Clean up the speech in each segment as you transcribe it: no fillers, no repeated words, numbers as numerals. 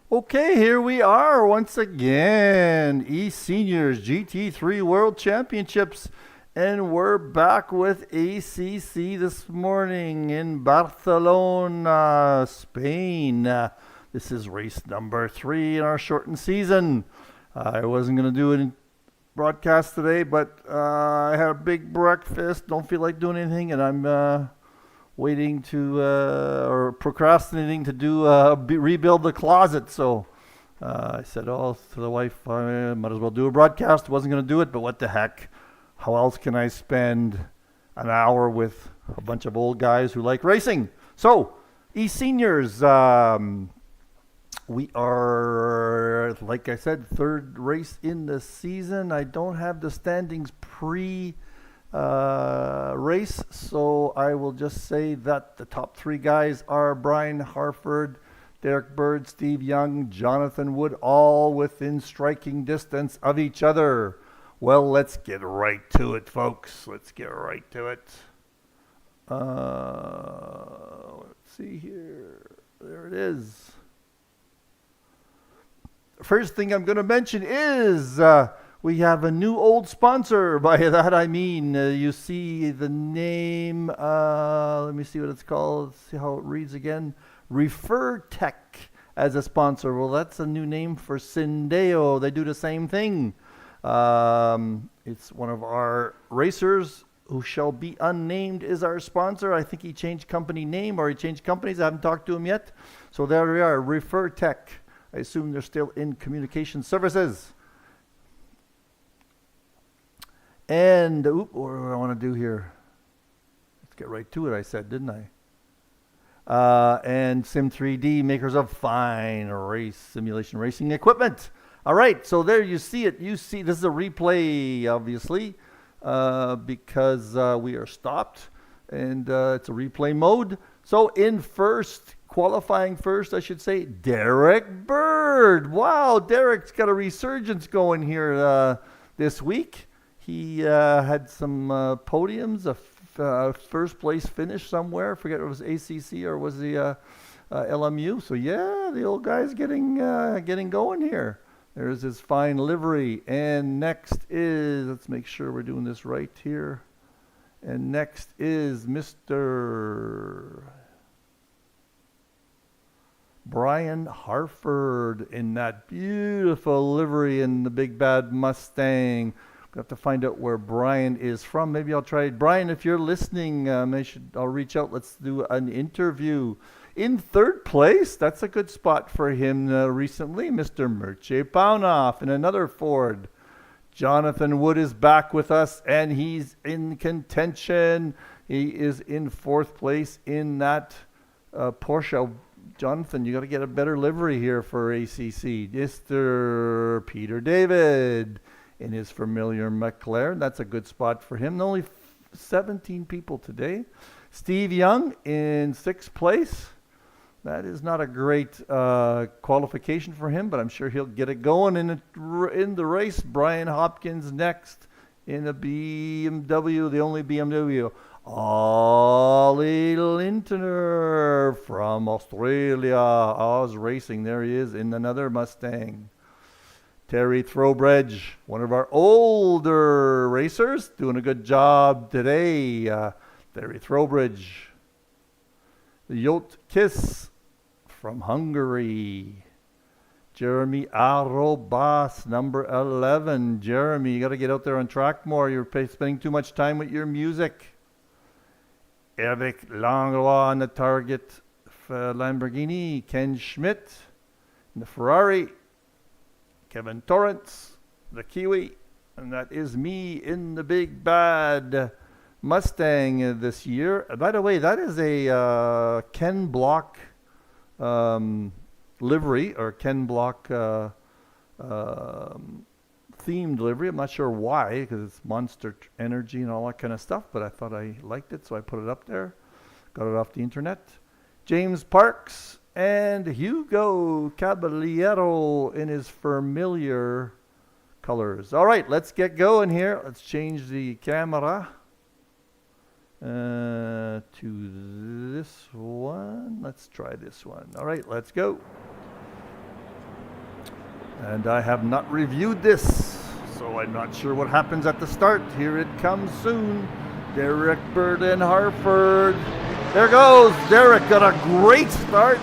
Okay, here we are once again. eSeniors GT3 World Championships. And we're back with ACC this morning in Barcelona, Spain. This is race number 3 in our shortened season. I wasn't going to do a broadcast today, but I had a big breakfast. Don't feel like doing anything, and I'm waiting to or procrastinating to do rebuild the closet. So I said, "Oh, to the wife, I might as well do a broadcast." Wasn't going to do it, but what the heck? How else can I spend an hour with a bunch of old guys who like racing? So, eSeniors, we are, like I said, third race in the season. I don't have the standings race, so I will just say that the top 3 guys are Brian Harford, Derek Bird, Steve Young, Jonathan Wood, all within striking distance of each other. Well, let's get right to it, folks. Let's get right to it. Let's see here. There it is. First thing I'm going to mention is we have a new old sponsor. By that I mean, you see the name, let me see what it's called, let's see how it reads again. Refer Tech as a sponsor. Well, that's a new name for Syndeo. They do the same thing. It's one of our racers who shall be unnamed is our sponsor. I think he changed company name or he changed companies. I haven't talked to him yet. So there we are, Refer Tech. I assume they're still in communication services. And, what do I want to do here? Let's get right to it, I said, didn't I? And Sim3D, makers of fine race simulation racing equipment. All right, so there you see it. You see, this is a replay, obviously, because we are stopped, and it's a replay mode. So in qualifying first, I should say, Derek Bird. Wow, Derek's got a resurgence going here this week. He had some podiums, a first place finish somewhere. I forget if it was ACC or was the LMU. So yeah, the old guy's getting going here. There's his fine livery. And next is, let's make sure we're doing this right here. And next is Mr. Brian Harford in that beautiful livery in the big bad Mustang. We'll have to find out where Brian is from. Maybe I'll try. Brian, if you're listening, I'll reach out. Let's do an interview. In third place, that's a good spot for him recently, Mr. Mircea Paunoff in another Ford. Jonathan Wood is back with us, and he's in contention. He is in fourth place in that Porsche. Jonathan, you got to get a better livery here for ACC. Mr. Peter David in his familiar McLaren. That's a good spot for him. Only 17 people today. Steve Young in sixth place. That is not a great qualification for him, but I'm sure he'll get it going in the race. Brian Hopkins next in a BMW, the only BMW. Ollie Lintener from Australia. Oz Racing, there he is in another Mustang. Terry Throwbridge, one of our older racers, doing a good job today. Terry Throwbridge. Yot Kiss from Hungary. Jeremy Arobas, number 11. Jeremy, you got to get out there on track more. You're spending too much time with your music. Eric Langlois on the Target Lamborghini. Ken Schmidt in the Ferrari. Kevin Torrance, the Kiwi. And that is me in the big bad Mustang this year. By the way, that is a Ken Block livery, or Ken Block themed livery. I'm not sure why, because it's Monster Energy and all that kind of stuff, but I thought I liked it, so I put it up there. Got it off the internet. James Parks and Hugo Caballero in his familiar colors. All right, let's get going here. Let's change the camera to this one. Let's try this one. All right, let's go. And I have not reviewed this, so I'm not sure what happens at the start. Here it comes soon. Derek Bird in Harford. There goes. Derek got a great start,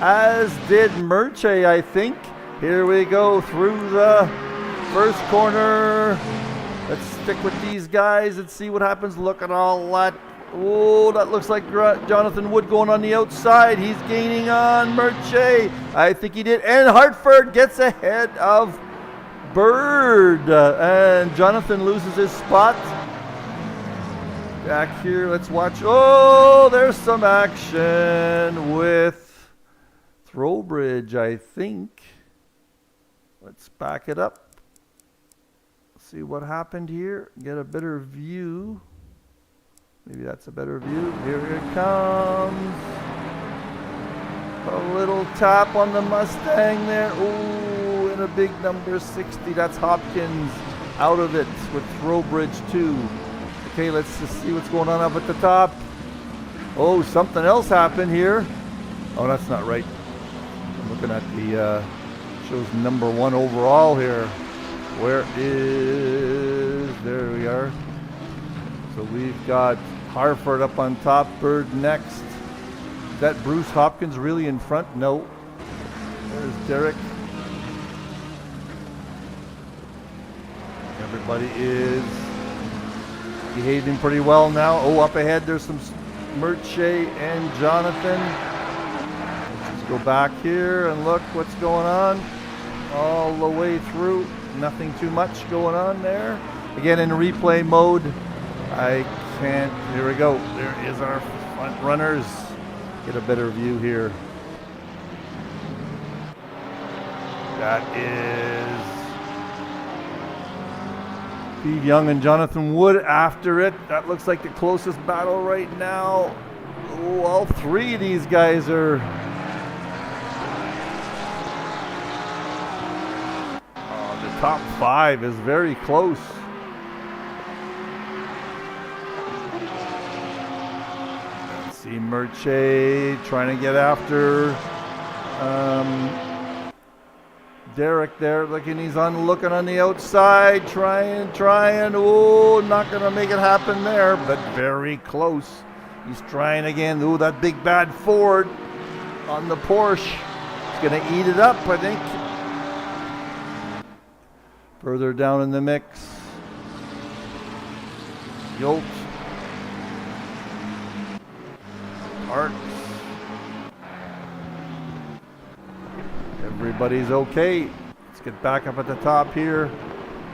as did Merche, I think. Here we go through the first corner. Let's stick with these guys and see what happens. Look at all that. Oh, that looks like Jonathan Wood going on the outside. He's gaining on Merche. I think he did. And Hartford gets ahead of Bird. And Jonathan loses his spot. Back here, let's watch. Oh, there's some action with Throwbridge, I think. Let's back it up. See what happened here. Get a better view. Maybe that's a better view. Here it comes. A little tap on the Mustang there. Ooh, and a big number 60. That's Hopkins out of it with Throwbridge 2. Okay, let's just see what's going on up at the top. Oh, something else happened here. Oh, that's not right. I'm looking at the, shows number 1 overall here. Where is, there we are. So we've got Harford up on top, Bird next. Is that Bruce Hopkins really in front? No. There's Derek. Everybody is behaving pretty well now. Oh, up ahead there's some Merche and Jonathan. Let's just go back here and look what's going on. All the way through. Nothing too much going on there. Again, in replay mode. I can't, here we go. There is our front runners. Get a better view here. That is Steve Young and Jonathan Wood after it. That looks like the closest battle right now. Oh, all 3 of these guys are the top 5 is very close. See Merche trying to get after Derek there. Looking, he's looking on the outside, trying. Oh, not going to make it happen there, but very close. He's trying again. Oh, that big bad Ford on the Porsche. He's going to eat it up, I think. Further down in the mix, Yolt. Parks. Everybody's okay. Let's get back up at the top here.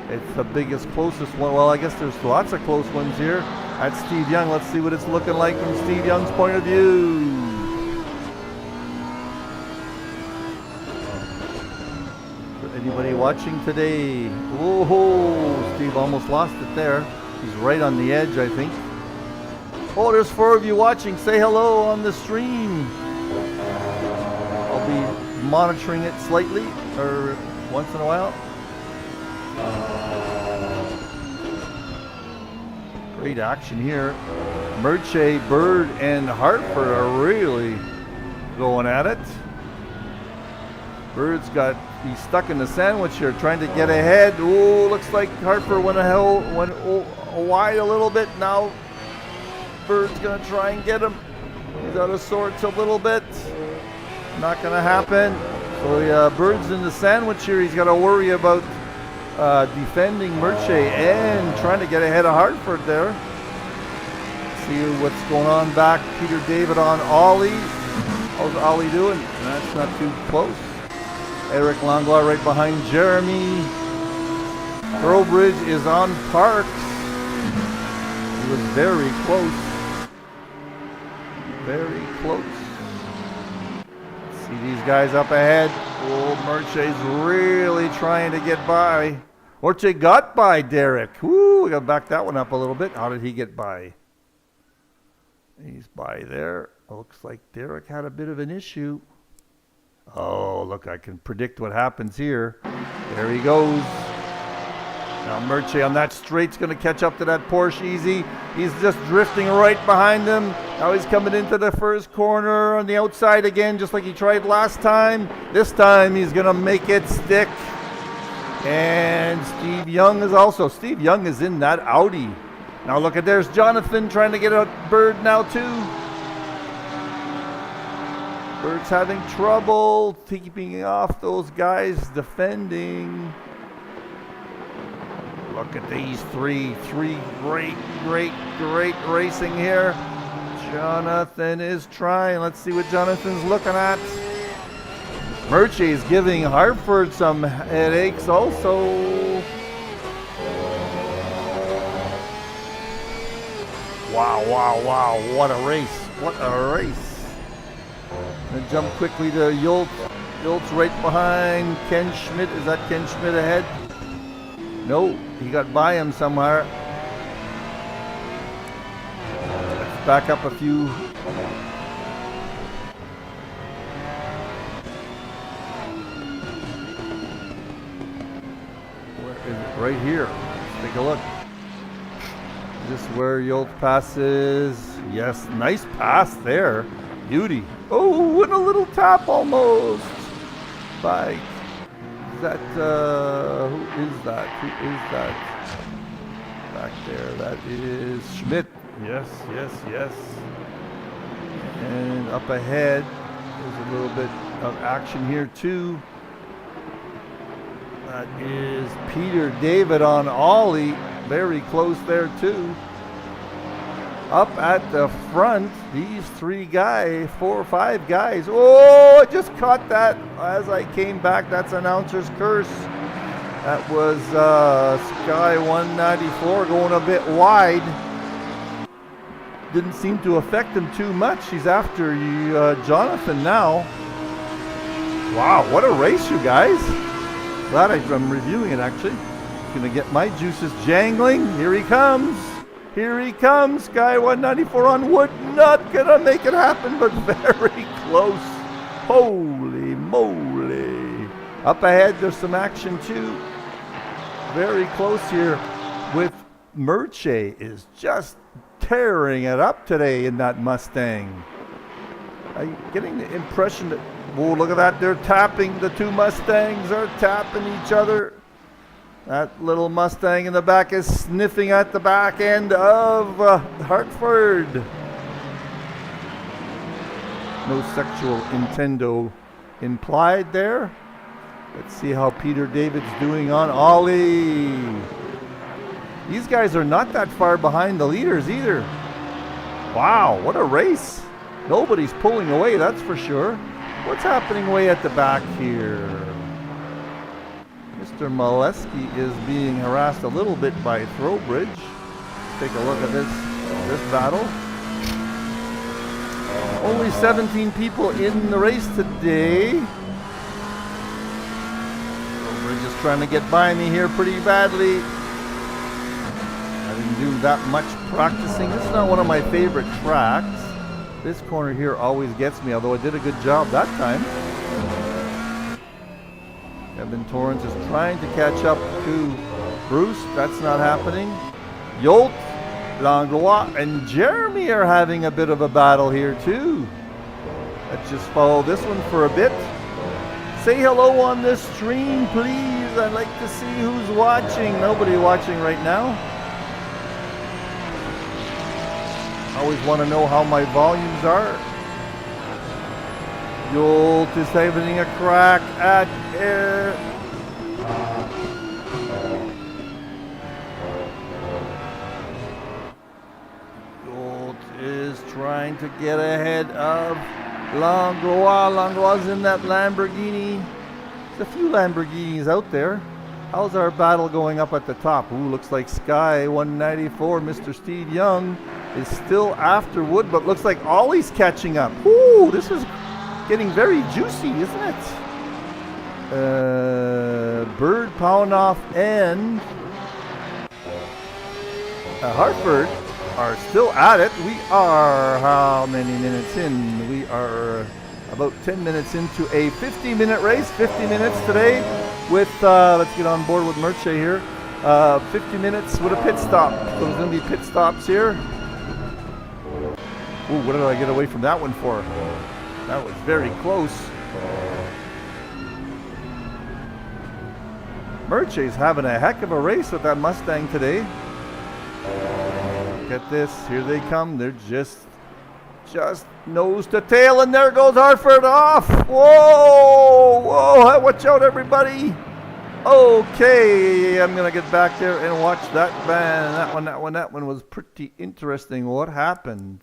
It's the biggest, closest one. Well, I guess there's lots of close ones here. That's Steve Young. Let's see what it's looking like from Steve Young's point of view. For anybody watching today. Whoa, Steve almost lost it there. He's right on the edge, I think. Oh, there's 4 of you watching. Say hello on the stream. I'll be monitoring it slightly, or once in a while. Great action here. Merche, Bird, and Hartford are really going at it. Bird's he's stuck in the sandwich here, trying to get ahead. Oh, looks like Hartford went wide a little bit. Now Bird's going to try and get him. He's out of sorts a little bit. Not going to happen. So Bird's in the sandwich here. He's got to worry about defending Merche and trying to get ahead of Hartford there. See what's going on back. Peter David on Ollie. How's Ollie doing? That's not too close. Eric Langlois right behind Jeremy. Throwbridge is on Parks. He was very close. Very close. See these guys up ahead. Oh, Merche's really trying to get by. Merche got by Derek. Woo, we got to back that one up a little bit. How did he get by? He's by there. Looks like Derek had a bit of an issue. Oh, look, I can predict what happens here. There he goes. Now Merche on that straight's going to catch up to that Porsche easy. He's just drifting right behind him. Now he's coming into the first corner on the outside again, just like he tried last time. This time he's going to make it stick. And Steve Young is also. Steve Young is in that Audi. Now look at, there's Jonathan trying to get a Bird now too. Bird's having trouble keeping off those guys defending. Look at these three great racing here. Jonathan is trying. Let's see what Jonathan's looking at. Merche is giving Hartford some headaches also. Wow, what a race. And jump quickly to Yolt. Yolt's right behind Ken Schmidt. Is that Ken Schmidt ahead? No, he got by him somewhere. Let's back up a few. Where is it? Right here. Let's take a look. Just where Yolt passes. Yes, nice pass there. Beauty. Oh, and a little tap almost. By, is that, who is that? Back there, that is Schmidt. Yes. And up ahead, there's a little bit of action here too. That is Peter David on Ollie. Very close there too. Up at the front, these 4 or 5 guys. Oh, I just caught that as I came back. That's announcer's curse. That was Sky 194 going a bit wide. Didn't seem to affect him too much. He's after Jonathan now. Wow, what a race, you guys. Glad I'm reviewing it actually. Gonna get my juices jangling. Here he comes. Sky 194 on wood. Not gonna make it happen, but very close. Holy moly. Up ahead, there's some action too. Very close here with Merche is just tearing it up today in that Mustang. I'm getting the impression that, oh, look at that. They're tapping. The 2 Mustangs are tapping each other. That little Mustang in the back is sniffing at the back end of Hartford. No sexual intendo implied there. Let's see how Peter David's doing on Ollie. These guys are not that far behind the leaders either. Wow, what a race. Nobody's pulling away, that's for sure. What's happening way at the back here? Mr. Meleskie is being harassed a little bit by Throwbridge. Let's take a look at this battle. Only 17 people in the race today. Throwbridge is trying to get by me here pretty badly. I didn't do that much practicing. This is not one of my favorite tracks. This corner here always gets me, although I did a good job that time. Evan Torrance is trying to catch up to Bruce. That's not happening. Yolt, Langlois, and Jeremy are having a bit of a battle here too. Let's just follow this one for a bit. Say hello on this stream, please. I'd like to see who's watching. Nobody watching right now. Always want to know how my volumes are. Yolt is having a crack at air. Yolt is trying to get ahead of Langlois. Langlois in that Lamborghini. There's a few Lamborghinis out there. How's our battle going up at the top? Ooh, looks like Sky 194, Mr. Steve Young, is still after Wood, but looks like Ollie's catching up. Ooh, this is getting very juicy, isn't it? Bird, Paunoff, and Hartford are still at it. We are how many minutes in? We are about 10 minutes into a 50-minute race. 50 minutes today with, let's get on board with Merche here. 50 minutes with a pit stop. So there's going to be pit stops here. Ooh, what did I get away from that one for? That was very close. Merche's having a heck of a race with that Mustang today. Look at this. Here they come. They're just nose to tail, and there goes Hartford off. Whoa! Whoa! Watch out, everybody. Okay, I'm going to get back there and watch that van. That one was pretty interesting. What happened?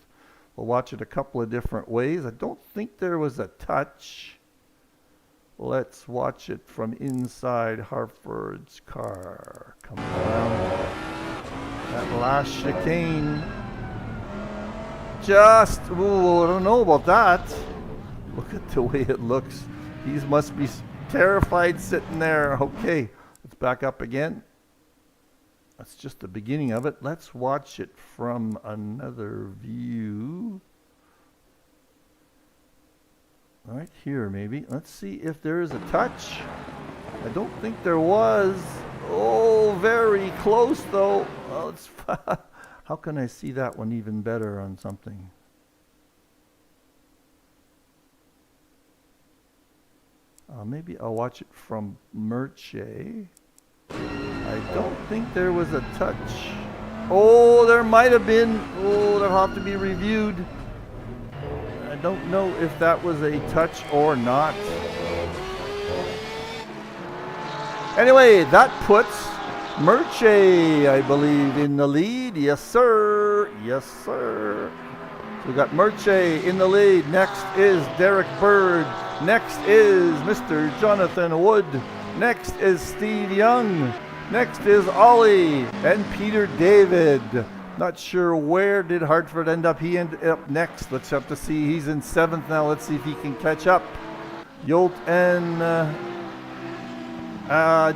We'll watch it a couple of different ways. I don't think there was a touch. Let's watch it from inside Hartford's car. Coming around that last chicane. Ooh, I don't know about that. Look at the way it looks. These must be terrified sitting there. Okay, let's back up again. That's just the beginning of it. Let's watch it from another view. Right here, maybe. Let's see if there is a touch. I don't think there was. Oh, very close, though. Oh, it's how can I see that one even better on something? Maybe I'll watch it from Merche. I don't think there was a touch. Oh, there might have been. Oh, that'll have to be reviewed. I don't know if that was a touch or not. Anyway, that puts Merche, I believe, in the lead. Yes, sir. Yes, sir. So we got Merche in the lead. Next is Derek Bird. Next is Mr. Jonathan Wood. Next is Steve Young. Next is Ollie and Peter David. Not sure where did Hartford end up. He ended up next. Let's have to see. He's in 7th now. Let's see if he can catch up. Yolt and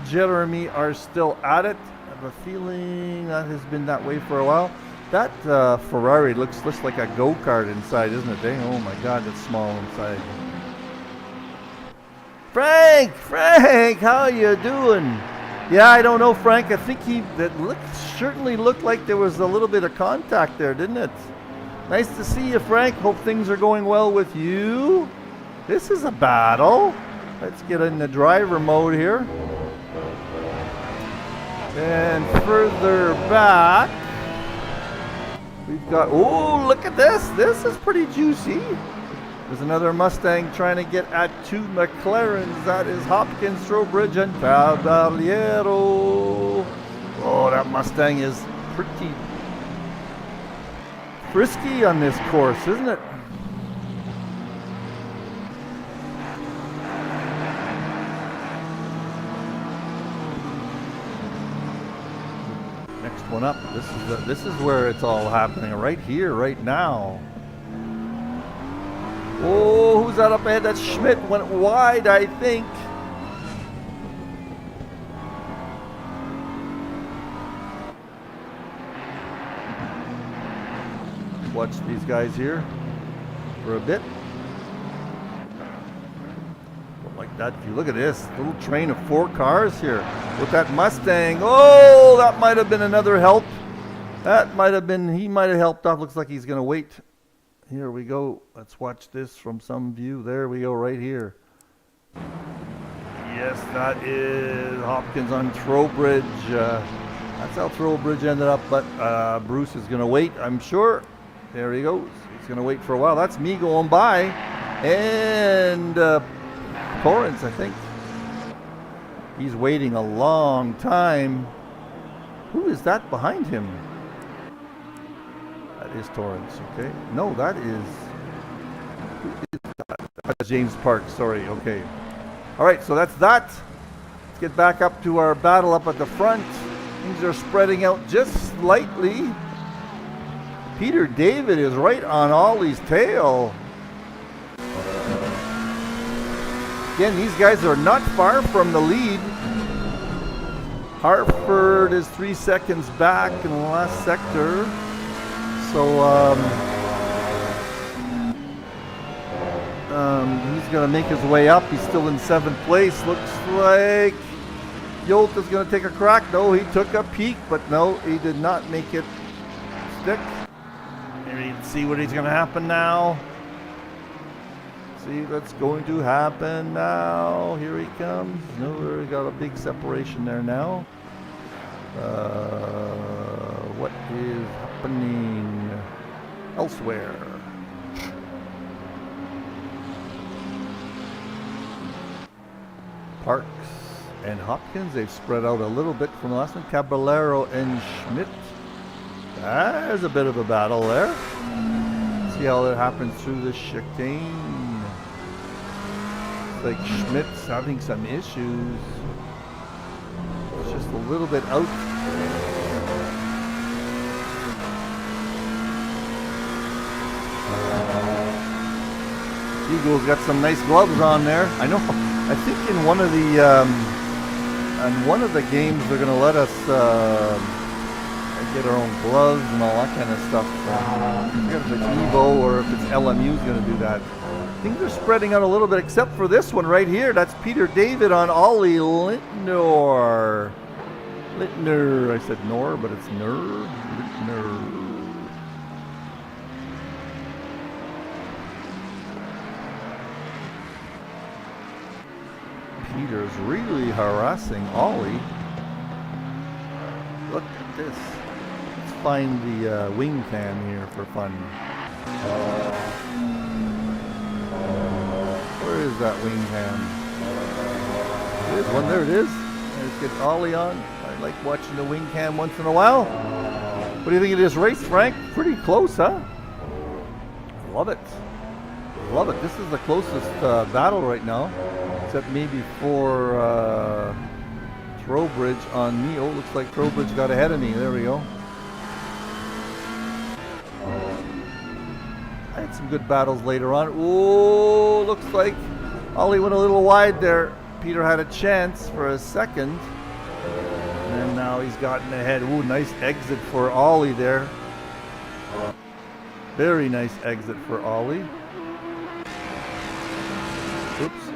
Jeremy are still at it. I have a feeling that has been that way for a while. That Ferrari looks like a go-kart inside, isn't it? Oh my God, it's small inside. Frank, how you doing? Yeah, I don't know, Frank. I think certainly looked like there was a little bit of contact there, didn't it? Nice to see you, Frank. Hope things are going well with you. This is a battle. Let's get in the driver mode here. And further back, we've got, oh, look at this. This is pretty juicy. There's another Mustang trying to get at 2 McLarens. That is Hopkins, Trowbridge, and Caballero. Oh, that Mustang is pretty frisky on this course, isn't it? Next one up. This is where it's all happening, right here, right now. Oh, who's that up ahead? That Schmidt went wide, I think. Watch these guys here for a bit. Like that, if you look at this little train of 4 cars here with that Mustang. Oh, that might have been another help. That might have been, he might have helped off. Looks like he's going to wait. Here we go. Let's watch this from some view. There we go, right here. Yes, that is Hopkins on Trowbridge. That's how Trowbridge ended up, but Bruce is going to wait, I'm sure. There he goes. He's going to wait for a while. That's me going by. And Torrance, I think. He's waiting a long time. Who is that behind him? That is Torrance, okay. No, that is... Who is that? That's James Park, sorry, okay. All right, so that's that. Let's get back up to our battle up at the front. Things are spreading out just slightly. Peter David is right on Ollie's tail. Again, these guys are not far from the lead. Hartford is 3 seconds back in the last sector. So he's going to make his way up. He's still in 7th place. Looks like Yolt is going to take a crack. No, he took a peek, but no, he did not make it stick. Maybe you can see what is going to happen now. See what's going to happen now. Here he comes. No, we got a big separation there now. What is happening elsewhere? Parks and Hopkins, they've spread out a little bit from the last one. Caballero and Schmidt. There's a bit of a battle there. See how that happens through the chicane. It's like Schmidt's having some issues. It's just a little bit out. Eagle's got some nice gloves on there. I know. I think in one of the games they're going to let us get our own gloves and all that kind of stuff. I forget if it's Evo or if it's LMU's going to do that. Things are spreading out a little bit, except for this one right here. That's Peter David on Ollie Littner. Littner. I said Nor, but it's Ner. Littner. Peter's really harassing Ollie. Look at this. Let's find the wing cam here for fun. Where is that wing cam? There's one. There it is. Let's get Ollie on. I like watching the wing cam once in a while. What do you think of this race, Frank? Pretty close, huh? Love it. Love it. This is the closest battle right now. Except maybe for Trowbridge on me. Oh, looks like Trowbridge got ahead of me. There we go. I had some good battles later on. Oh, looks like Ollie went a little wide there. Peter had a chance for a second. And now he's gotten ahead. Ooh, nice exit for Ollie there. Very nice exit for Ollie. Oops.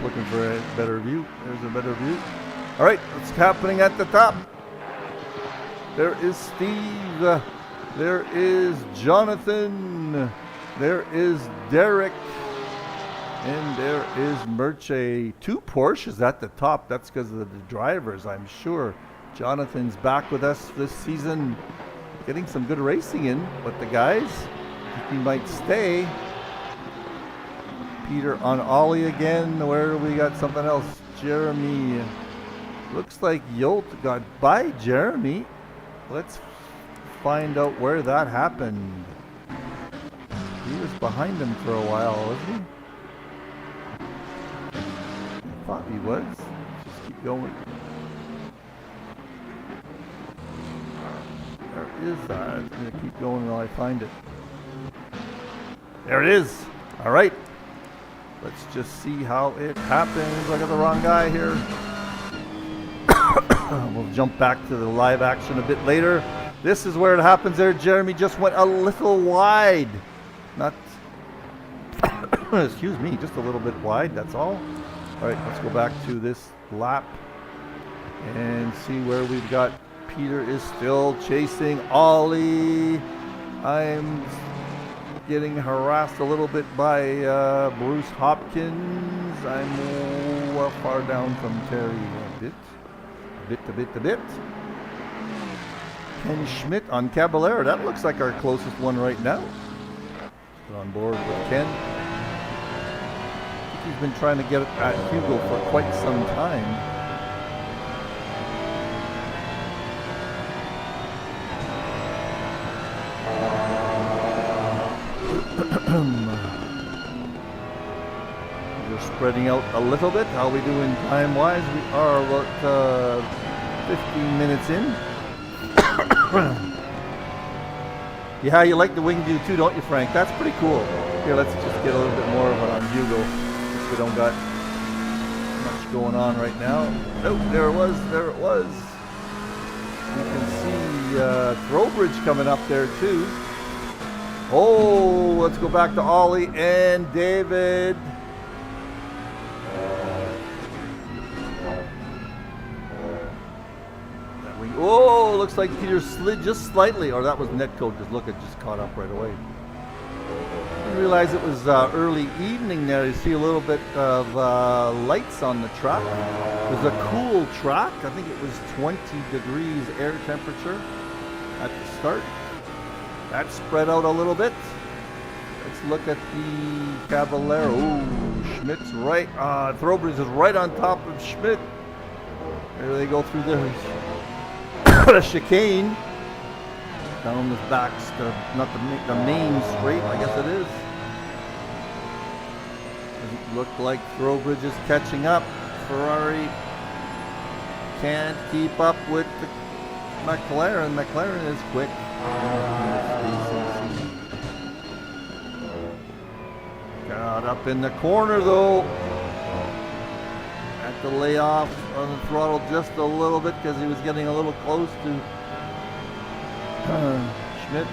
Looking for a better view. There's a better view. All right, what's happening at the top? There is Steve. There is Jonathan. There is Derek. And there is Merche. 2 Porsches at the top. That's because of the drivers, I'm sure. Jonathan's back with us this season. Getting some good racing in. But the guys, he might stay. Peter on Ollie again. Where do we got something else? Jeremy. Looks like Yolt got by Jeremy. Let's find out where that happened. He was behind him for a while, wasn't he? I thought he was. Just keep going. Where is that? I'm going to keep going until I find it. There it is. All right. Let's just see how it happens. I got the wrong guy here. We'll jump back to the live action a bit later. This is where it happens there. Jeremy just went a little wide. Not, excuse me, just a little bit wide, that's all. All right, let's go back to this lap and see where we've got. Peter is still chasing Ollie. I'm getting harassed a little bit by Bruce Hopkins. I'm far down from Terry a bit. Ken Schmidt on Caballero. That looks like our closest one right now. Get on board with Ken. I think he's been trying to get at Hugo for quite some time. We're spreading out a little bit. How are we doing time-wise? We are about 15 minutes in. Yeah, you like the wing view too, don't you, Frank? That's pretty cool. Here, let's just get a little bit more of it on Hugo, since we don't got much going on right now. Oh, there it was. You can see Trowbridge coming up there too. Oh, let's go back to Ollie and David. Oh, looks like Peter slid just slightly, or that was Netco. Just look, it just caught up right away. didn't realize it was early evening there. You see a little bit of lights on the track. It was a cool track. I think it was 20 degrees air temperature at the start. That spread out a little bit. Let's look at the Caballero. Ooh, Schmidt's right. Throwbridge is right on top of Schmidt. There they go through the chicane. Down the backs, not the main straight, I guess it is. Doesn't look like Throwbridge is catching up. Ferrari can't keep up with the McLaren. McLaren is quick. Got up in the corner though. Had to lay off on the throttle just a little bit because he was getting a little close to Schmidt.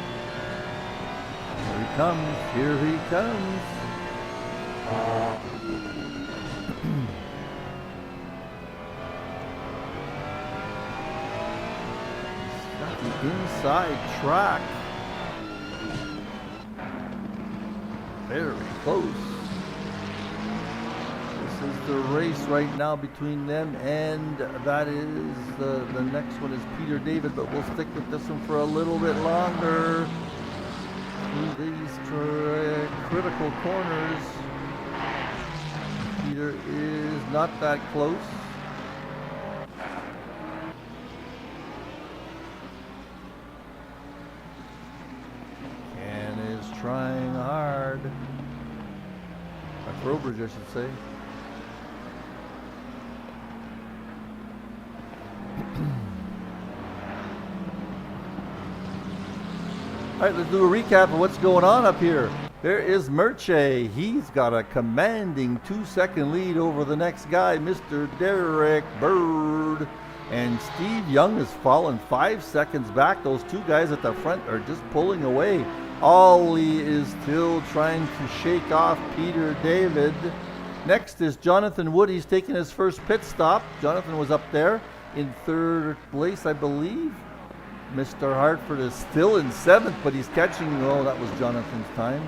Here he comes. Here he comes. He's got the inside track. Very close. This is the race right now between them, and that is the next one is Peter David, but we'll stick with this one for a little bit longer. Through these critical corners. Peter is not that close. Ken is trying hard. Throwbridge, I should say. All right, let's do a recap of what's going on up here. There is Merche. He's got a commanding 2-second lead over the next guy, Mr. Derek Bird. And Steve Young has fallen 5 seconds back. Those two guys at the front are just pulling away. Ollie is still trying to shake off Peter David. Next is Jonathan Wood. He's taking his first pit stop. Jonathan was up there in third place, I believe. Mr. Hartford is still in seventh, but he's catching. Oh, that was Jonathan's time.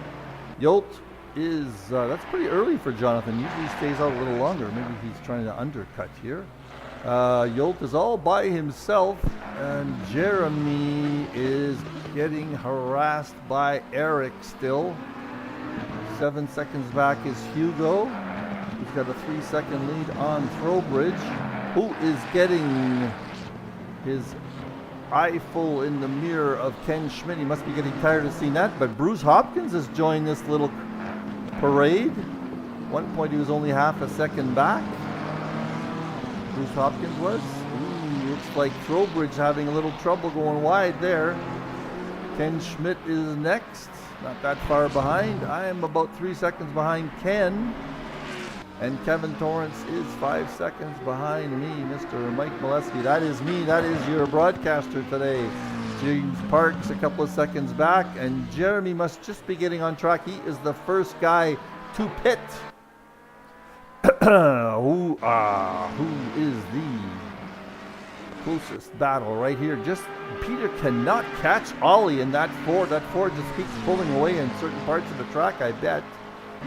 Yolt is, that's pretty early for Jonathan. Usually he stays out a little longer. Maybe he's trying to undercut here. Yolt is all by himself, and Jeremy is getting harassed by Eric still. 7 seconds back is Hugo. He's got a 3-second lead on Throwbridge, who is getting his eye full in the mirror of Ken Schmidt. He must be getting tired of seeing that, but Bruce Hopkins has joined this little parade. At one point he was only half a second back. Bruce Hopkins was. Ooh, looks like Throwbridge having a little trouble going wide there. Ken Schmidt is next, not that far behind. I am about 3 seconds behind Ken. And Kevin Torrance is 5 seconds behind me, Mr. Mike Meleskie. That is me, that is your broadcaster today. James Parks a couple of seconds back, and Jeremy must just be getting on track. He is the first guy to pit. Who is the closest battle right here? Just Peter cannot catch Ollie in that Ford. That Ford just keeps pulling away in certain parts of the track, I bet.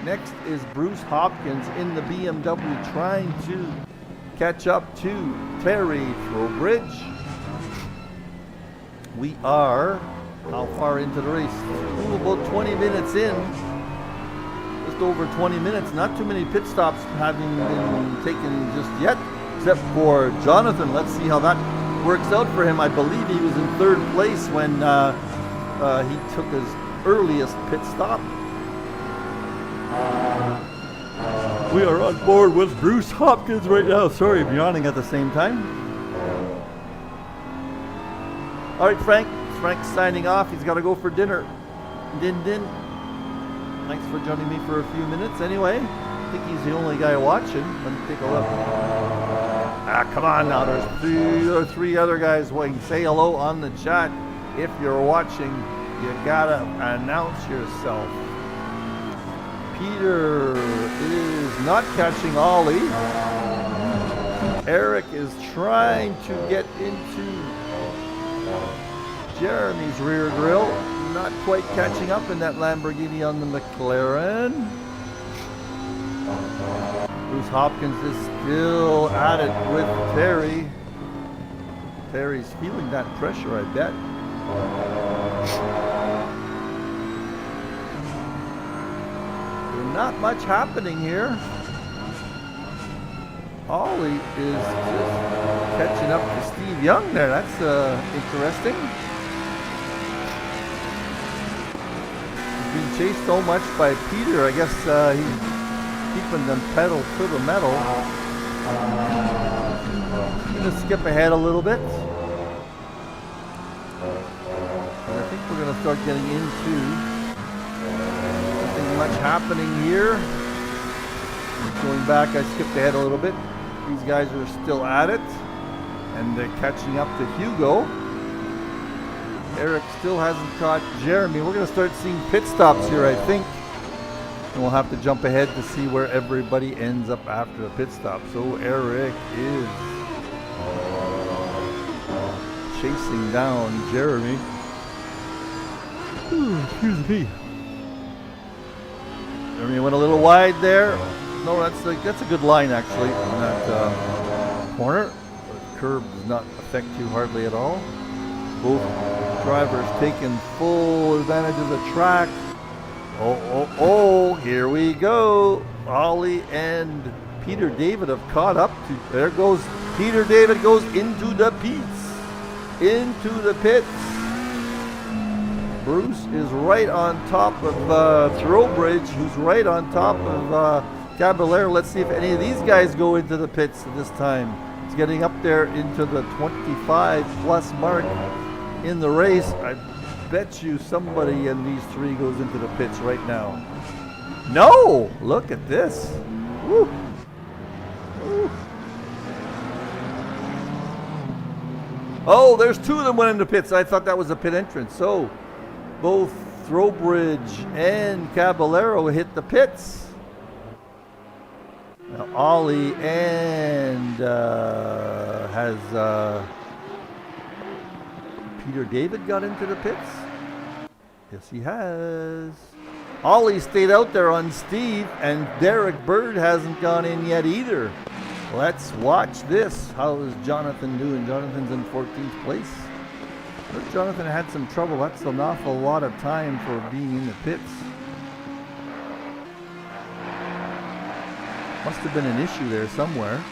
Next is Bruce Hopkins in the BMW trying to catch up to Terry Throwbridge. We are how far into the race? Ooh, about 20 minutes in. Just over 20 minutes. Not too many pit stops having been taken just yet, except for Jonathan. Let's see how that works out for him. I believe he was in third place when he took his earliest pit stop. We are on board with Bruce Hopkins right now. Sorry, I'm yawning at the same time. All right, Frank's signing off. He's got to go for dinner. Din. Thanks for joining me for a few minutes. Anyway, I think he's the only guy watching. Let me take a look. Come on now. There's three other guys waiting. Say hello on the chat. If you're watching, you gotta announce yourself. Peter is not catching Ollie. Eric is trying to get into Jeremy's rear grill. not quite catching up in that Lamborghini on the McLaren. Bruce Hopkins is still at it with Terry. Terry's feeling that pressure, I bet. Not much happening here. Ollie is just catching up to Steve Young there. That's interesting. He's being chased so much by Peter. I guess he's keeping them pedal to the metal. I'm going to skip ahead a little bit. And I think we're going to start getting into much happening here. Going back, I skipped ahead a little bit. These guys are still at it, and they're catching up to Hugo. Eric still hasn't caught Jeremy. We're going to start seeing pit stops here, I think. And we'll have to jump ahead to see where everybody ends up after the pit stop. So Eric is chasing down Jeremy. Ooh, excuse me. Jeremy went a little wide there. No, that's a good line actually on that corner. The curb does not affect you hardly at all. Both drivers taking full advantage of the track. Oh, here we go. Ollie and Peter David have caught up to, there goes Peter David, goes into the pits. Into the pits. Bruce is right on top of Throwbridge, who's right on top of Caballero. Let's see if any of these guys go into the pits this time. It's getting up there into the 25 plus mark in the race. I bet you somebody in these three goes into the pits right now. No! Look at this. Woo. Woo. Oh, there's two of them went into pits. I thought that was a pit entrance. So both Throwbridge and Caballero hit the pits. Now Ollie and has Peter David got into the pits? Yes, he has. Ollie stayed out there on Steve, and Derek Bird hasn't gone in yet either. Let's watch this. How is Jonathan doing? Jonathan's in 14th place. But Jonathan had some trouble. That's an awful lot of time for being in the pits. Must have been an issue there somewhere.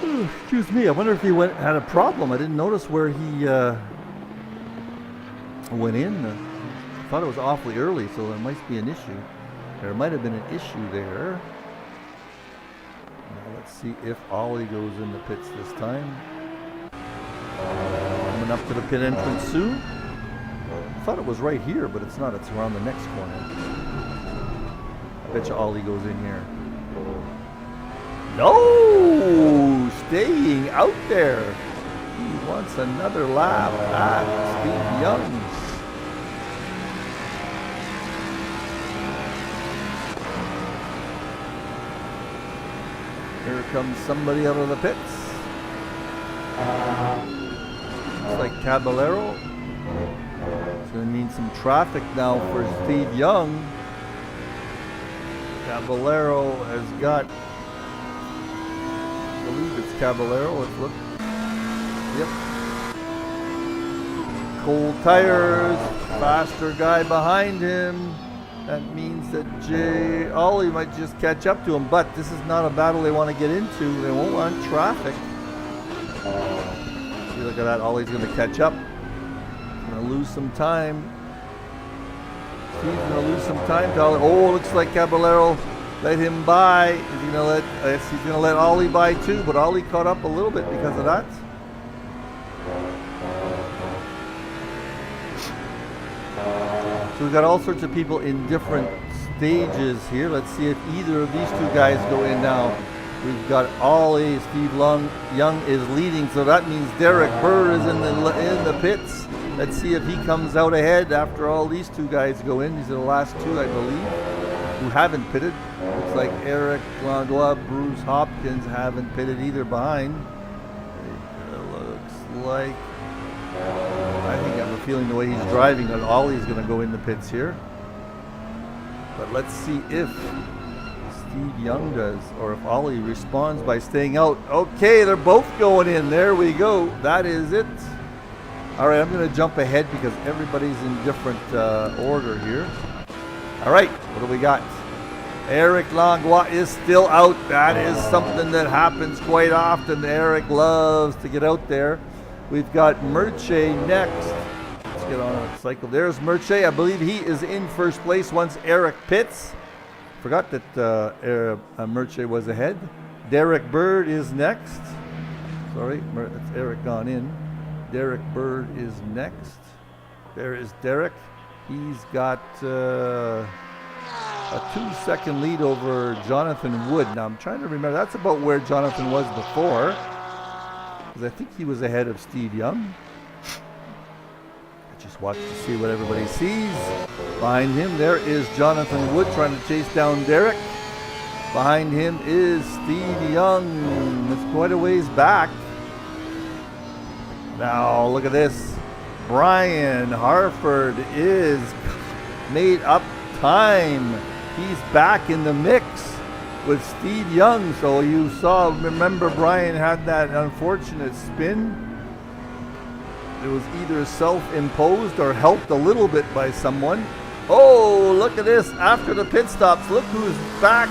Ooh, excuse me. I wonder if he had a problem. I didn't notice where he went in. I thought it was awfully early, so there might be an issue. There might have been an issue there. Now let's see if Ollie goes in the pits this time. Coming up to the pit entrance soon. I thought it was right here, but it's not. It's around the next corner. I bet you Ollie goes in here. No! Staying out there. He wants another lap at Steve Young. Here comes somebody out of the pits. Looks like Caballero. It's going to mean some traffic now for Steve Young. Caballero has got, I believe it's Caballero. Let's look. Yep. Cold tires. Faster guy behind him. That means that Ollie might just catch up to him, but this is not a battle they want to get into. They won't want traffic. See, look at that. Ollie's going to catch up. He's going to lose some time. Steve's going to lose some time to Ollie. Oh, looks like Caballero let him by. He's going to let Ollie by too, but Ollie caught up a little bit because of that. So we've got all sorts of people in different stages here. Let's see if either of these two guys go in now. We've got Ollie, Steve Young is leading, so that means Derek Burr is in the pits. Let's see if he comes out ahead after all these two guys go in. These are the last two, I believe, who haven't pitted. Looks like Eric Langlois, Bruce Hopkins haven't pitted either behind. It looks like, I think I have a feeling the way he's driving that Ollie's going to go in the pits here. But let's see if Steve Young does, or if Ollie responds by staying out. Okay, they're both going in. There we go. That is it. All right, I'm going to jump ahead because everybody's in different order here. All right, what do we got? Eric Langlois is still out. That is something that happens quite often. Eric loves to get out there. We've got Merche next. Let's get on a cycle. There's Merche. I believe he is in first place once Eric pits. Forgot that Merche was ahead. Derek Bird is next. Sorry, it's Eric gone in. Derek Bird is next. There is Derek. He's got a 2-second lead over Jonathan Wood. Now I'm trying to remember. That's about where Jonathan was before, because I think he was ahead of Steve Young. I just watch to see what everybody sees. Behind him, there is Jonathan Wood trying to chase down Derek. Behind him is Steve Young. It's quite a ways back. Now look at this. Brian Harford is made up time. He's back in the mix with Steve Young. So you saw, remember Brian had that unfortunate spin. It was either self-imposed or helped a little bit by someone. Oh, look at this. After the pit stops, look who's back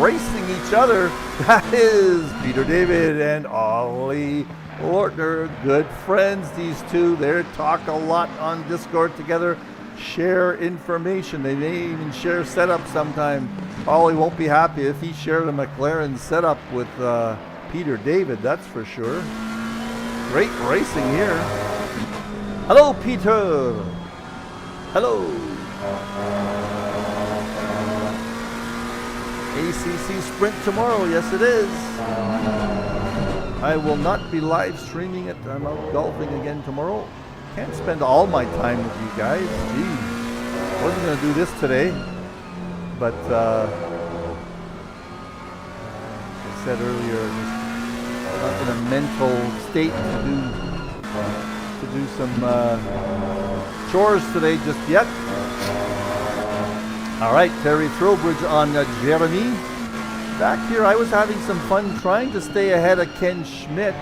racing each other. That is Peter David and Ollie Lortner. Good friends, these two. They talk a lot on Discord together, share information. They may even share setup sometime. Ollie won't be happy if he shared a McLaren setup with Peter David, that's for sure. Great racing here. Hello, Peter. Hello. ACC Sprint tomorrow. Yes, it is. I will not be live streaming it. I'm out golfing again tomorrow. Can't spend all my time with you guys. Geez. I wasn't going to do this today, but I said earlier, I'm not in a mental state to do some chores today just yet. All right, Terry Throwbridge on Jeremy. Back here, I was having some fun trying to stay ahead of Ken Schmidt.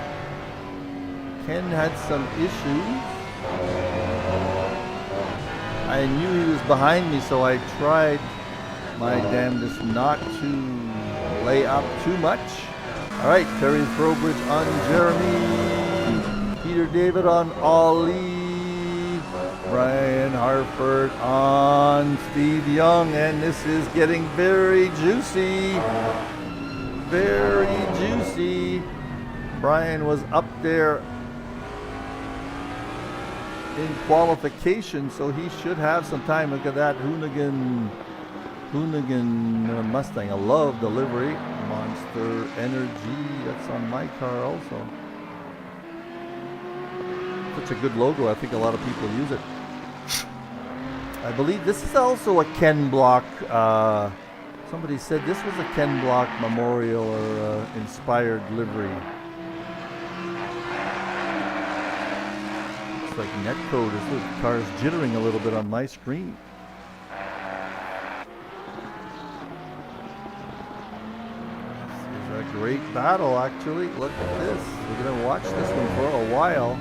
Ken had some issues. I knew he was behind me, so I tried my damnedest not to lay up too much. All right, Terry Throwbridge on Jeremy. Peter David on Ollie. Brian Harford on Steve Young, and this is getting very juicy. Very juicy. Brian was up there in qualification, so he should have some time. Look at that Hoonigan Mustang. I love the livery. Monster Energy. That's on my car also. Such a good logo. I think a lot of people use it. I believe this is also a Ken Block. Somebody said this was a Ken Block memorial or inspired livery. Looks like netcode. The car is jittering a little bit on my screen. This is a great battle, actually. Look at this. We're going to watch this one for a while.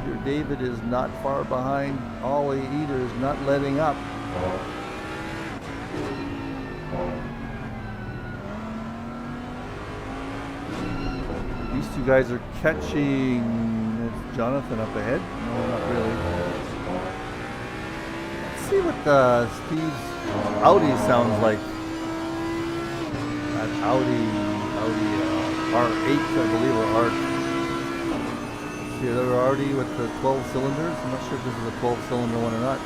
Peter David is not far behind. Ollie either is not letting up. These two guys are catching. Is Jonathan up ahead? No, not really. Let's see what Steve's Audi sounds like. That Audi R8, I believe, or R. Here, they're already with the 12 cylinders. I'm not sure if this is a 12-cylinder one or not.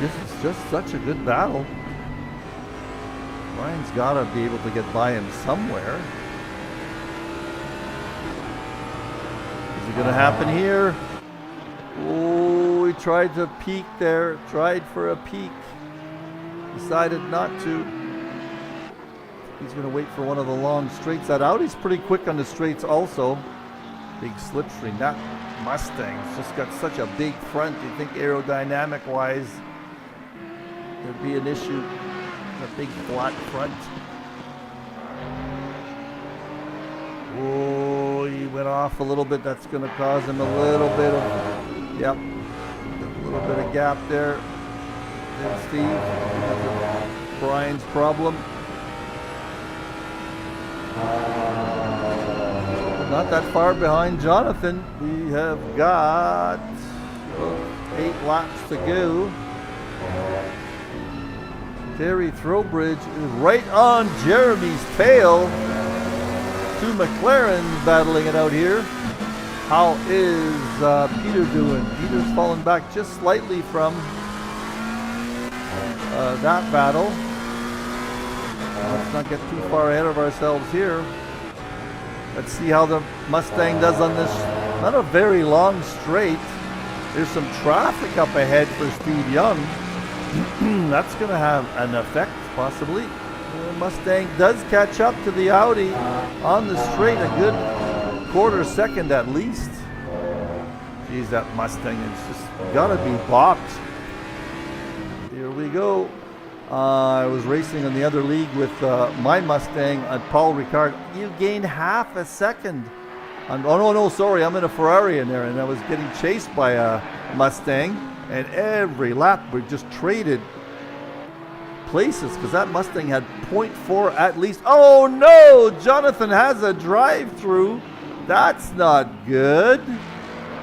It's just such a good battle. Ryan's got to be able to get by him somewhere. Is it going to happen here? Oh, he tried to peek there. Tried for a peek. Decided not to. He's going to wait for one of the long straights. That Audi's pretty quick on the straights also. Big slipstream. That Mustang's just got such a big front. You think aerodynamic-wise there'd be an issue. A big flat front. Oh, he went off a little bit. That's going to cause him a little bit of, yep, a little bit of gap there. And Steve, that's Brian's problem. Not that far behind Jonathan. We have got 8 laps to go. Terry Throwbridge is right on Jeremy's tail. 2 McLarens battling it out here. How is Peter doing? Peter's fallen back just slightly from that battle. Let's not get too far ahead of ourselves here. Let's see how the Mustang does on this, not a very long straight. There's some traffic up ahead for Steve Young. That's going to have an effect, possibly. The Mustang does catch up to the Audi on the straight, a good quarter second at least. Geez, that Mustang is just got to be bopped. Here we go. I was racing in the other league with my Mustang at Paul Ricard. You gained half a second. Oh no, sorry, I'm in a Ferrari in there, and I was getting chased by a Mustang, and every lap we just traded places because that Mustang had 0.4 at least. Oh no, Jonathan has a drive-through. That's not good.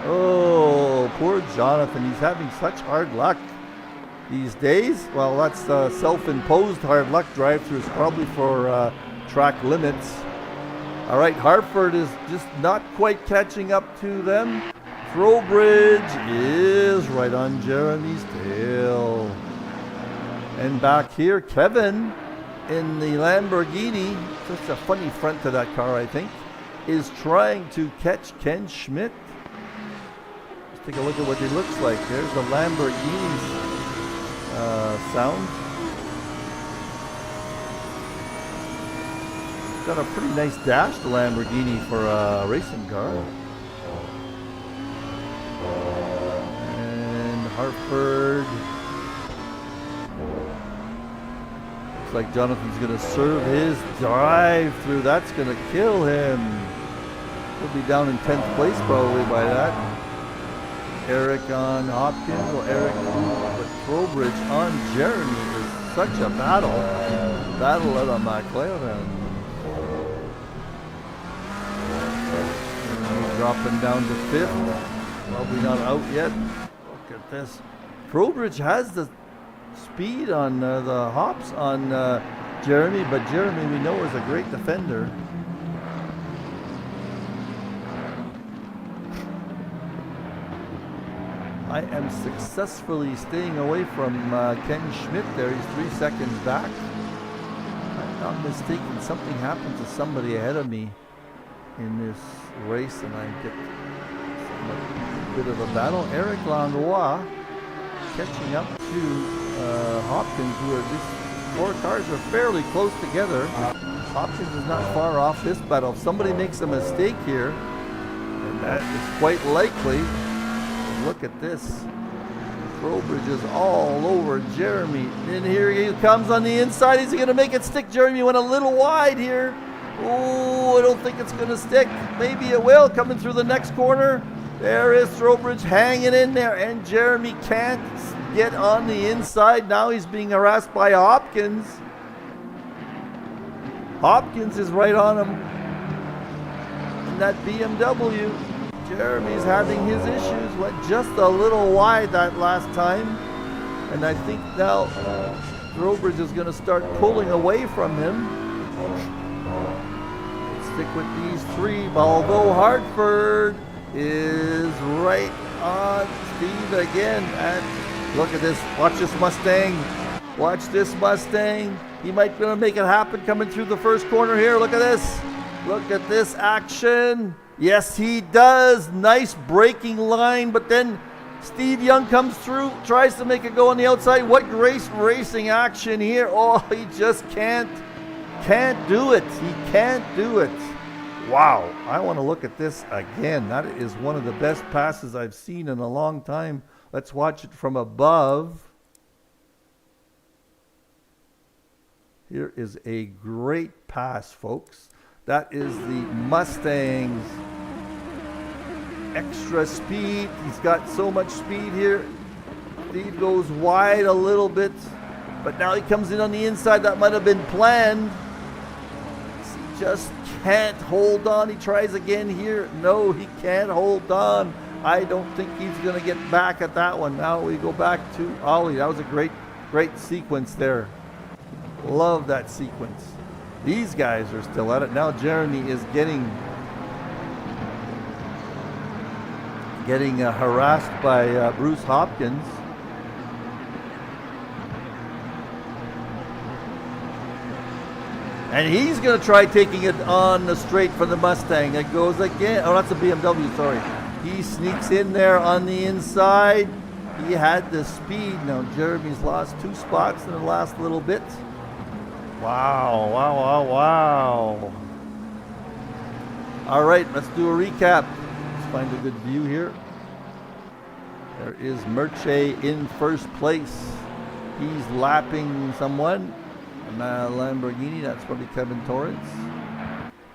Oh, poor Jonathan. He's having such hard luck these days. Well, that's self-imposed hard luck. Drive-throughs probably for track limits. All right, Hartford is just not quite catching up to them. Throwbridge is right on Jeremy's tail. And back here, Kevin in the Lamborghini, just a funny front to that car, I think, is trying to catch Ken Schmidt. Let's take a look at what he looks like. There's the Lamborghini's sound. Got a pretty nice dash, the Lamborghini, for a racing car. And Hartford. Looks like Jonathan's going to serve his drive through. That's going to kill him. He'll be down in 10th place probably by that. Eric on Hopkins. Well, Eric with Throwbridge on Jeremy is such a battle. Battle out of McLaren. Dropping down to 5th. Probably not out yet. Look at this. Throwbridge has the speed on the hops on Jeremy, but Jeremy we know is a great defender. I am successfully staying away from Ken Schmidt there. He's 3 seconds back. If I'm not mistaken, something happened to somebody ahead of me in this race, and I get a bit of a battle. Eric Langlois catching up to Hopkins, who are these 4 cars are fairly close together. Hopkins is not far off this battle. If somebody makes a mistake here, and that is quite likely, look at this. Throwbridge is all over Jeremy. And here he comes on the inside. He's going to make it stick. Jeremy went a little wide here. Oh, I don't think it's going to stick. Maybe it will. Coming through the next corner. There is Throwbridge hanging in there. And Jeremy can't get on the inside. Now he's being harassed by Hopkins. Hopkins is right on him in that BMW. Jeremy's having his issues. Went just a little wide that last time. And I think now Throwbridge is going to start pulling away from him. Stick with these 3, although Hartford is right on Steve again. And look at this. Watch this Mustang. Watch this Mustang. He might be able to make it happen coming through the first corner here. Look at this. Look at this action. Yes, he does. Nice braking line, but then Steve Young comes through, tries to make it go on the outside. What great racing action here. Oh, he just can't Can't do it. He can't do it. Wow. I want to look at this again. That is one of the best passes I've seen in a long time. Let's watch it from above. Here is a great pass, folks. That is the Mustang's extra speed. He's got so much speed here. Speed goes wide a little bit, but now he comes in on the inside. That might have been planned. He just can't hold on. He tries again here. No, he can't hold on. I don't think he's going to get back at that one. Now we go back to Ollie. That was a great sequence there. Love that sequence. These guys are still at it. Now Jeremy is getting harassed by Bruce Hopkins. And he's going to try taking it on the straight for the Mustang. It goes again. Oh, that's a BMW, sorry. He sneaks in there on the inside. He had the speed. Now Jeremy's lost 2 spots in the last little bit. Wow, wow, wow, wow. All right, let's do a recap. Let's find a good view here. There is Merche in first place. He's lapping someone. A Lamborghini, that's probably Kevin Torrance.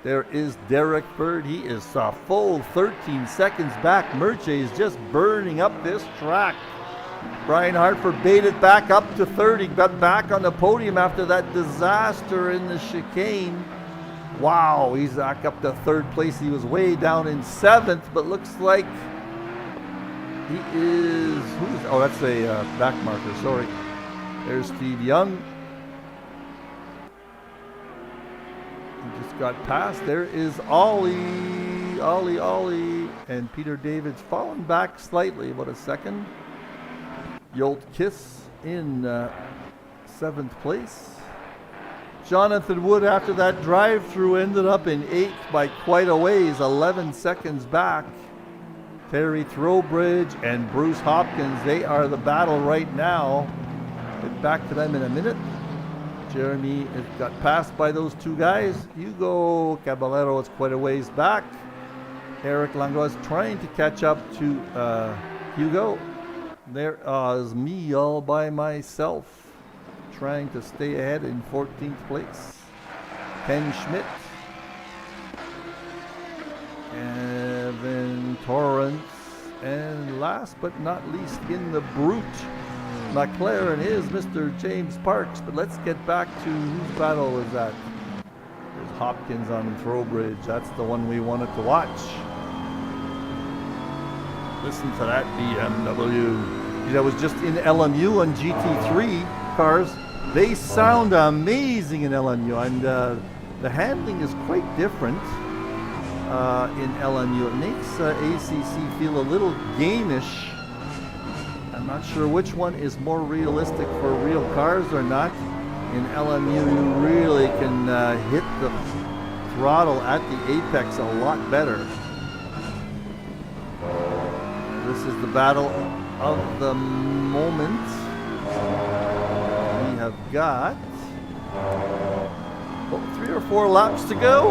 There is Derek Bird. He is a full 13 seconds back. Merche is just burning up this track. Brian Hartford baited back up to third. He got back on the podium after that disaster in the chicane. Wow, he's back up to third place. He was way down in 7th, but looks like he is, oh, that's a back marker, sorry. There's Steve Young. He just got past. There is Ollie, and Peter David's fallen back slightly, about a second. Yolt Kiss in 7th place. Jonathan Wood, after that drive-through, ended up in 8th by quite a ways, 11 seconds back. Terry Throwbridge and Bruce Hopkins, they are the battle right now. Get back to them in a minute. Jeremy has got passed by those 2 guys. Hugo Caballero is quite a ways back. Eric Langlois is trying to catch up to Hugo. There is me all by myself, trying to stay ahead in 14th place. Ken Schmidt, Evan Torrance, and last but not least in the brute McLaren is Mr. James Parks. But let's get back to whose battle was that. There's Hopkins on Throwbridge. That's the one we wanted to watch. Listen to that BMW. That was just in LMU on GT3 cars. They sound amazing in LMU, and the handling is quite different in LMU. It makes ACC feel a little gamish. I'm not sure which one is more realistic for real cars or not. In LMU, you really can hit the throttle at the apex a lot better. This is the battle of the moment. We have got 3 or 4 laps to go.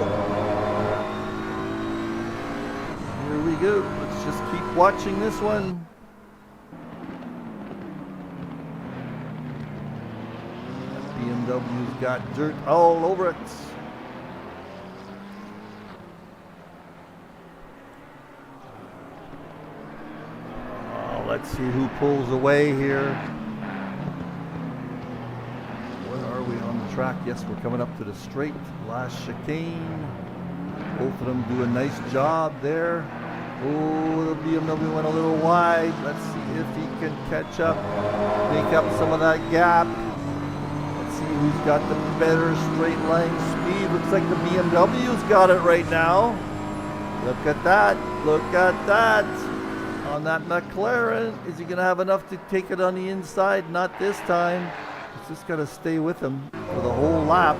Here we go. Let's just keep watching this one. That BMW's got dirt all over it. Let's see who pulls away here. Where are we on the track? Yes, we're coming up to the straight. Last chicane. Both of them do a nice job there. Oh, the BMW went a little wide. Let's see if he can catch up, make up some of that gap. Let's see who's got the better straight line speed. Looks like the BMW's got it right now. Look at that. Look at that. On that McLaren, is he going to have enough to take it on the inside? Not this time. He's just got to stay with him for the whole lap.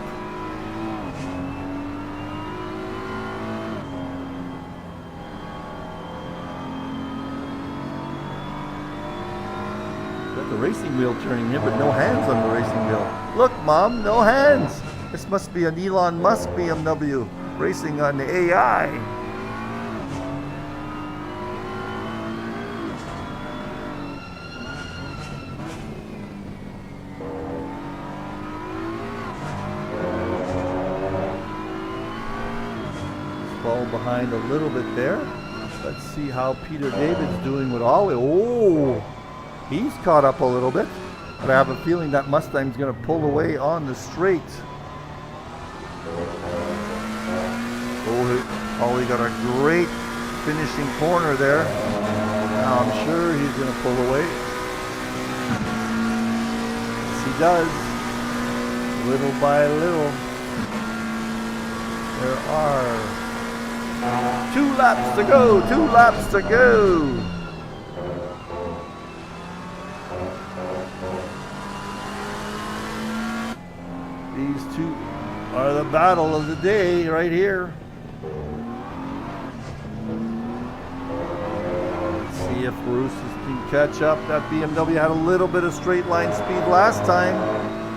Got the racing wheel turning here, but no hands on the racing wheel. Look, Mom, no hands. This must be an Elon Musk BMW racing on the AI. Fall behind a little bit there. Let's see how Peter David's doing with Ollie. Oh, he's caught up a little bit. But I have a feeling that Mustang's going to pull away on the straight. Oh, Ollie got a great finishing corner there. Now I'm sure he's going to pull away. Yes, he does. Little by little. There are 2 laps to go. 2 laps to go. These two are the battle of the day right here. Let's see if Bruce can catch up. That BMW had a little bit of straight line speed last time.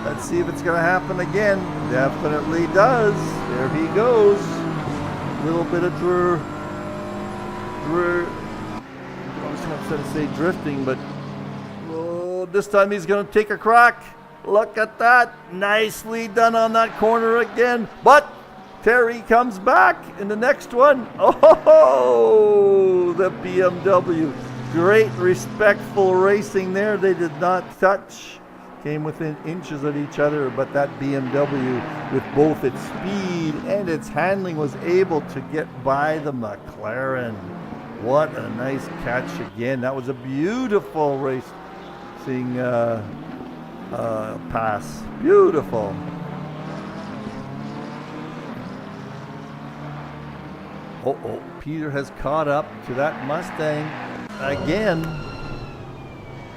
Let's see if it's going to happen again. Definitely does. There he goes. A little bit of I was going to say drifting, but this time he's going to take a crack. Look at that. Nicely done on that corner again. But Terry comes back in the next one. Oh, the BMW. Great respectful racing there. They did not touch. Came within inches of each other, but that BMW, with both its speed and its handling, was able to get by the McLaren. What a nice catch again. That was a beautiful racing pass. Beautiful. Oh, Peter has caught up to that Mustang again.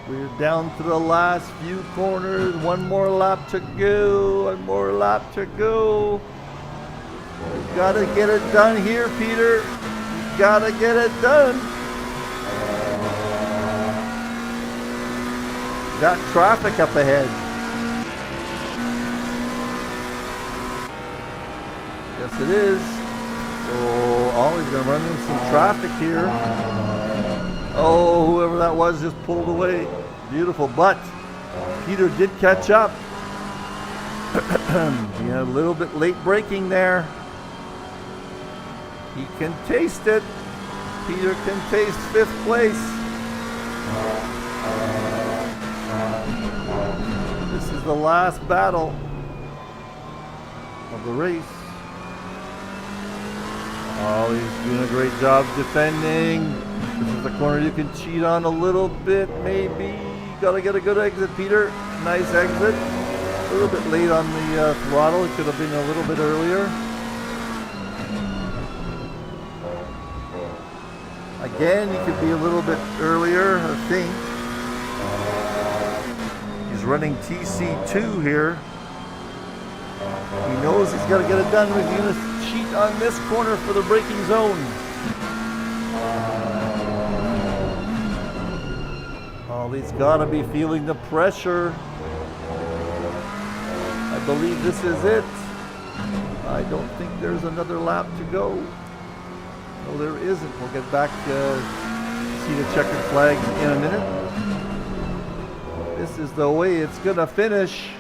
We're down to the last few corners. One more lap to go. One more lap to go. You gotta get it done here, Peter. You gotta get it done. Got traffic up ahead. Yes, it is. So Ollie's gonna run into some traffic here. Oh, whoever that was just pulled away. Beautiful, but Peter did catch up. He had a little bit late braking there. He can taste it. Peter can taste 5th place. This is the last battle of the race. Oh, he's doing a great job defending. This is the corner you can cheat on a little bit, maybe. Gotta get a good exit, Peter. Nice exit. A little bit late on the throttle. It could have been a little bit earlier. Again, he could be a little bit earlier, I think. He's running TC2 here. He knows he's got to get it done. He's going to cheat on this corner for the braking zone. Oh, he's got to be feeling the pressure. I believe this is it. I don't think there's another lap to go. No, there isn't. We'll get back to see the checkered flags in a minute. This is the way it's going to finish.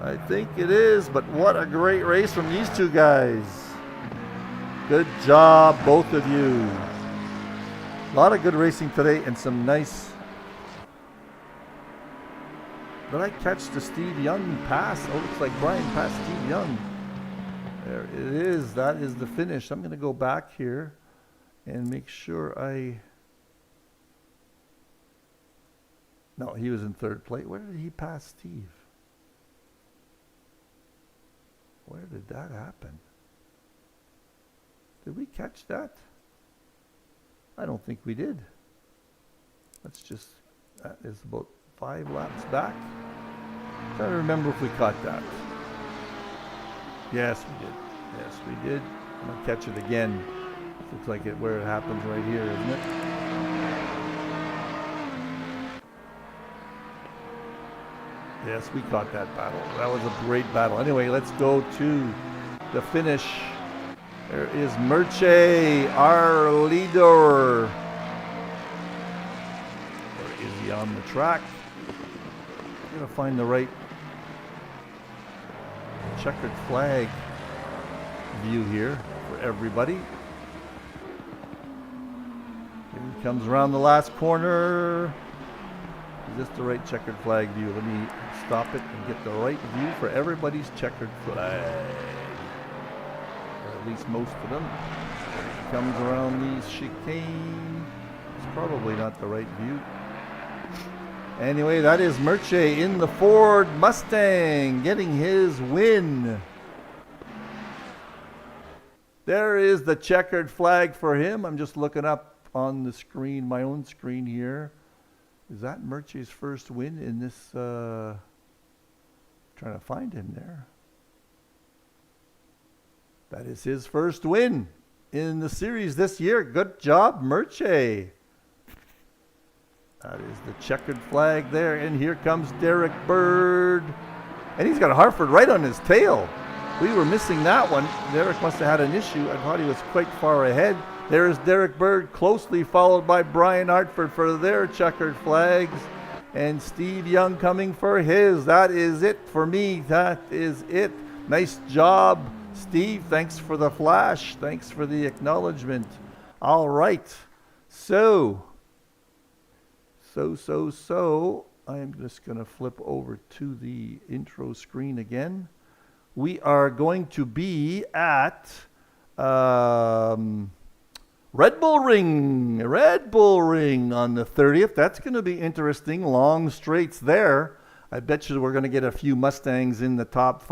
I think it is, but what a great race from these two guys. Good job, both of you. A lot of good racing today and some nice... Did I catch the Steve Young pass? Oh, looks like Brian passed Steve Young. There it is. That is the finish. I'm going to go back here and make sure I... No, he was in 3rd place. Where did he pass Steve? Where did that happen? Did we catch that? I don't think we did. Let's just... That is about 5 laps back. I'm trying to remember if we caught that. Yes, we did. Yes, we did. I'm going to catch it again. Looks like it where it happens right here, isn't it? Yes, we caught that battle. That was a great battle. Anyway, let's go to the finish. There is Merche, our leader. Where is he on the track? I'm going to find the right checkered flag view here for everybody. Here he comes around the last corner. Is this the right checkered flag view? Let me stop it and get the right view for everybody's checkered flag. Or at least most of them. Here he comes around these chicane. It's probably not the right view. Anyway, that is Merche in the Ford Mustang getting his win. There is the checkered flag for him. I'm just looking up on the screen, my own screen here. Is that Merche's first win in this? Trying to find him there. That is his first win in the series this year. Good job, Merche. That is the checkered flag there. And here comes Derek Bird. And he's got a Hartford right on his tail. We were missing that one. Derek must have had an issue. I thought he was quite far ahead. There is Derek Bird, closely followed by Brian Hartford for their checkered flags. And Steve Young coming for his. That is it for me. That is it. Nice job, Steve. Thanks for the flash. Thanks for the acknowledgement. All right. So, I'm just going to flip over to the intro screen again. We are going to be at Red Bull Ring on the 30th. That's going to be interesting. Long straights there. I bet you we're going to get a few Mustangs in the top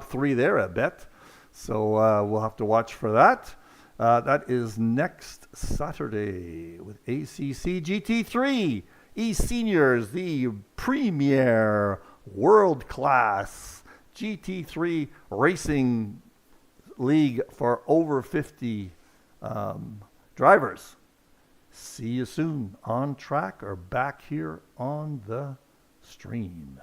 three there, I bet. So we'll have to watch for that. That is next Saturday with ACC GT3 eSeniors, the premier world-class GT3 racing league for over 50 drivers. See you soon on track or back here on the stream.